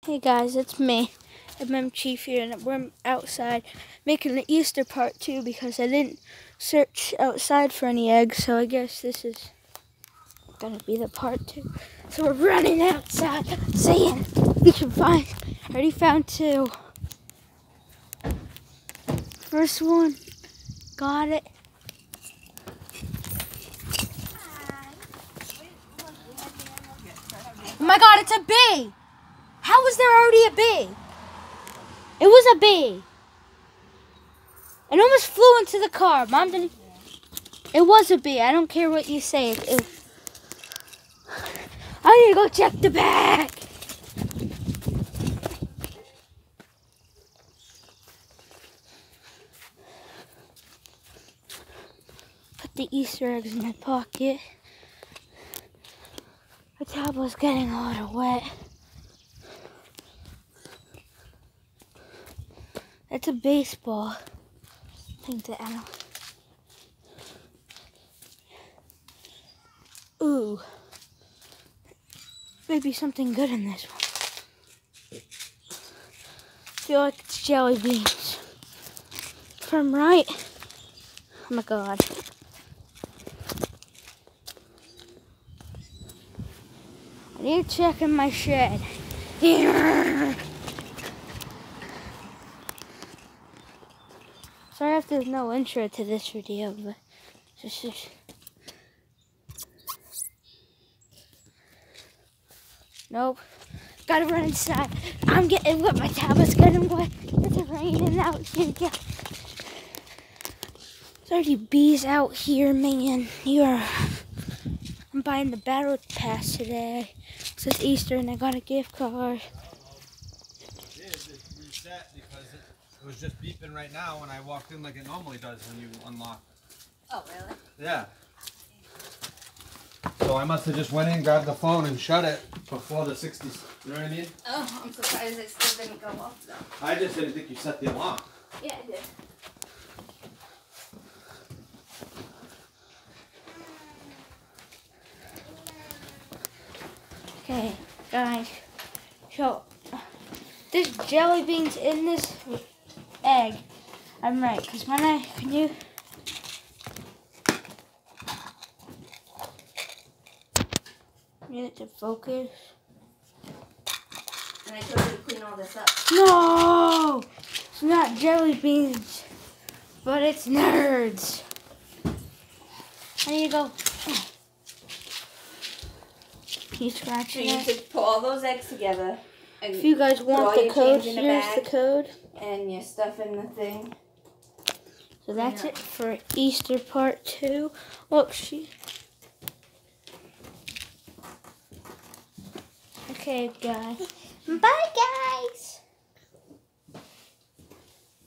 Hey guys, it's me, MM Chief here, and we're outside making the Easter part 2 because I didn't search outside for any eggs, so I guess this is gonna be the part 2. So we're running outside, seeing if we can find. I already found 2. First one, got it. Oh my God, it's a bee! How was there already a bee? It was a bee. It almost flew into the car. Mom didn't. It was a bee. I don't care what you say. I need to go check the bag. Put the Easter eggs in my pocket. The tablet's getting a little wet. It's a baseball. I think the animal. Ooh. Maybe something good in this one. I feel like it's jelly beans. If I'm right. Oh my God. I need to check in my shed. Here. Sorry if there's no intro to this video, but just nope. Gotta run inside. I'm getting wet. My tablet's getting wet. It's raining out here. There's already bees out here, man. I'm buying the battle pass today. It says Easter, and I got a gift card. It reset because it was just beeping right now when I walked in like it normally does when you unlock. Oh, really? Yeah. So I must have just went in, grabbed the phone, and shut it before the 60s. You know what I mean? Oh, I'm surprised it still didn't go off though. I just didn't think you set the alarm. Yeah, I did. Okay, guys. So there's jelly beans in this egg. I'm right, because can you? Need it to focus. And I told you to clean all this up. No! It's not jelly beans, but it's nerds. I need to go. Can you scratch So it? you should put all those eggs together. And If you guys want the code, here's the code. And your stuff in the thing. So that's it for Easter part 2. Oh, Okay, guys. Bye, guys.